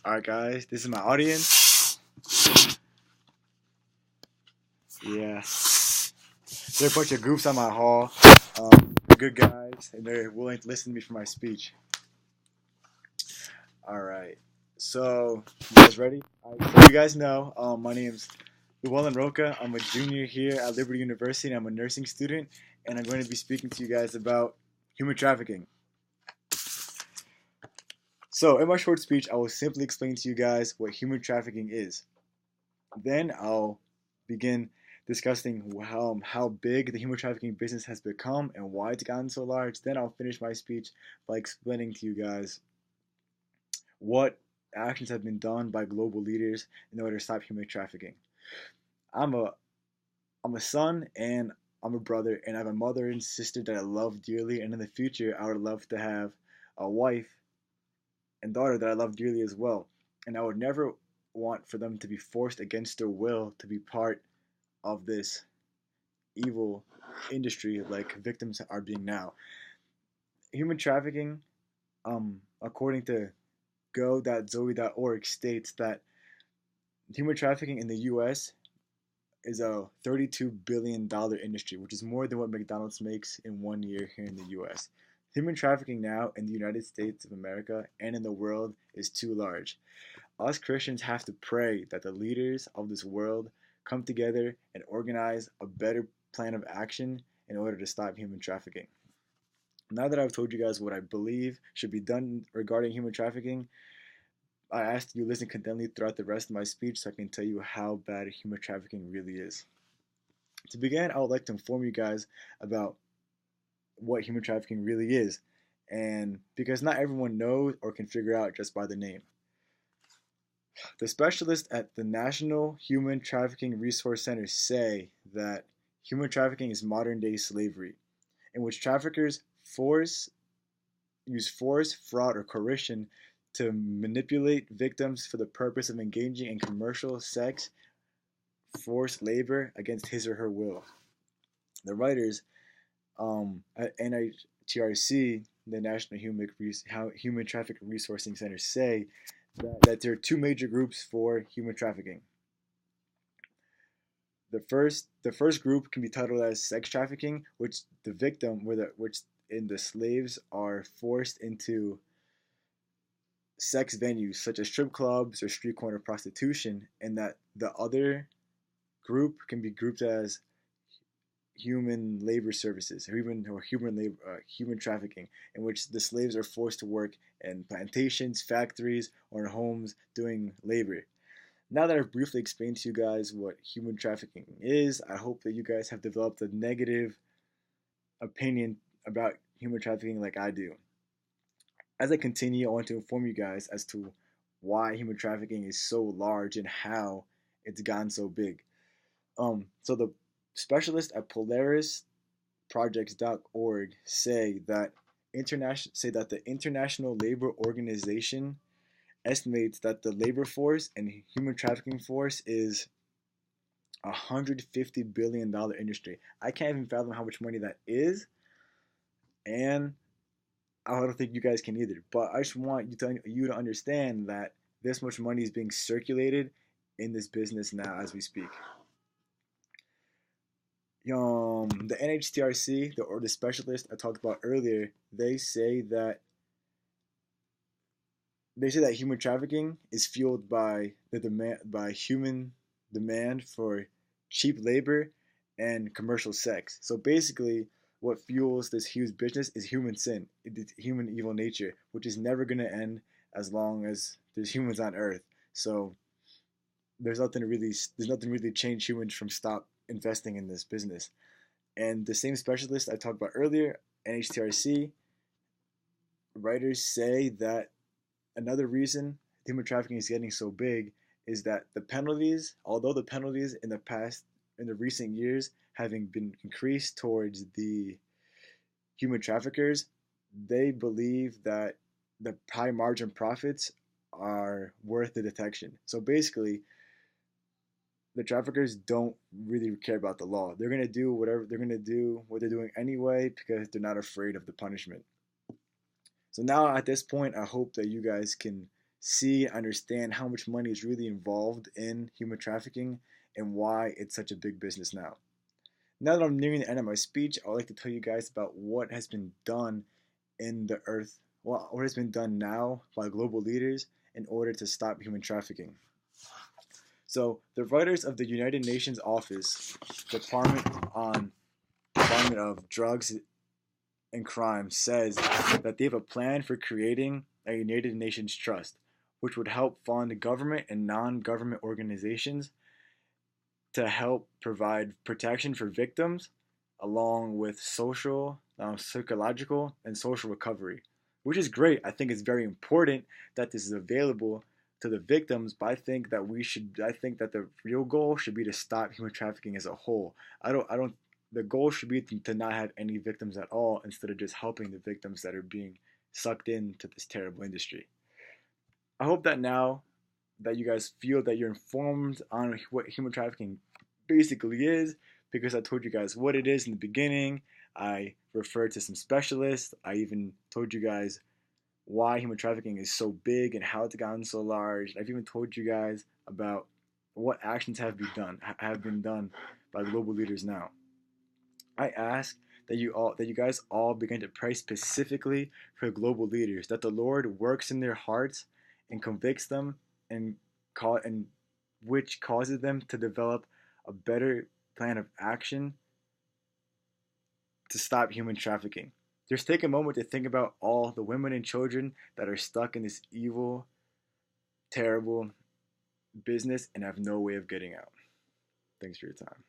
Alright, guys, this is my audience. Yeah, they're a bunch of goofs on my hall. They're good guys, and they're willing to listen to me for my speech. Alright, so you guys ready? So you guys know, my name's Llewellyn Roca. I'm a junior here at Liberty University, and I'm a nursing student, and I'm going to be speaking to you guys about human trafficking. So, in my short speech, I will simply explain to you guys what human trafficking is. Then I'll begin discussing how big the human trafficking business has become and why it's gotten so large. Then I'll finish my speech by explaining to you guys what actions have been done by global leaders in order to stop human trafficking. I'm a I'm a son and I'm a brother, and I have a mother and sister that I love dearly, and in the future I would love to have a wife and daughter that I love dearly as well. And I would never want for them to be forced against their will to be part of this evil industry like victims are being now. Human trafficking, according to go.zoe.org, states that human trafficking in the U.S. is a $32 billion industry, which is more than what McDonald's makes in 1 year here in the U.S. Human trafficking now in the United States of America and in the world is too large. Us Christians have to pray that the leaders of this world come together and organize a better plan of action in order to stop human trafficking. Now that I've told you guys what I believe should be done regarding human trafficking, I ask you listen contentedly throughout the rest of my speech so I can tell you how bad human trafficking really is. To begin, I would like to inform you guys about what human trafficking really is, and because not everyone knows or can figure out just by the name. The specialists at the National Human Trafficking Resource Center say that human trafficking is modern day slavery, in which traffickers use force, fraud, or coercion to manipulate victims for the purpose of engaging in commercial sex, forced labor against his or her will. The writers at NITRC, the National Human Trafficking Resourcing Center, say that there are two major groups for human trafficking. The first group can be titled as sex trafficking, which the victim which in the slaves are forced into sex venues such as strip clubs or street corner prostitution, and that the other group can be grouped as human labor services, or human trafficking, in which the slaves are forced to work in plantations, factories, or in homes doing labor. Now that I've briefly explained to you guys what human trafficking is, I hope that you guys have developed a negative opinion about human trafficking like I do. As I continue, I want to inform you guys as to why human trafficking is so large and how it's gotten so big. So the specialists at PolarisProjects.org say that the International Labor Organization estimates that the labor force and human trafficking force is $150 billion industry. I can't even fathom how much money that is, and I don't think you guys can either. But I just want you to understand that this much money is being circulated in this business now as we speak. The NHTRC, the specialist I talked about earlier, they say that human trafficking is fueled by human demand for cheap labor and commercial sex. So basically, what fuels this huge business is human sin, it's human evil nature, which is never going to end as long as there's humans on Earth. So there's nothing really change humans from stop investing in this business. And the same specialist I talked about earlier, NHTRC, writers say that another reason human trafficking is getting so big is that although the penalties in the recent years, having been increased towards the human traffickers, they believe that the high margin profits are worth the detection. So basically, the traffickers don't really care about the law. They're gonna do whatever they're gonna do what they're doing anyway because they're not afraid of the punishment. So now at this point, I hope that you guys can see and understand how much money is really involved in human trafficking and why it's such a big business now. Now that I'm nearing the end of my speech, I would like to tell you guys about what has been done in the earth, well, what has been done now by global leaders in order to stop human trafficking. So, the writers of the United Nations Office Department on Department of Drugs and Crime says that they have a plan for creating a United Nations Trust, which would help fund government and non-government organizations to help provide protection for victims, along with social, psychological, and social recovery, which is great. I think it's very important that this is available to the victims, but I think that the real goal should be to stop human trafficking as a whole. I don't, the goal should be to not have any victims at all instead of just helping the victims that are being sucked into this terrible industry. I hope that now that you guys feel that you're informed on what human trafficking basically is, because I told you guys what it is in the beginning. I referred to some specialists. I even told you guys why human trafficking is so big and how it's gotten so large. I've even told you guys about what actions have been done by global leaders now. I ask that you guys all begin to pray specifically for global leaders, that the Lord works in their hearts and convicts them and and which causes them to develop a better plan of action to stop human trafficking. Just take a moment to think about all the women and children that are stuck in this evil, terrible business and have no way of getting out. Thanks for your time.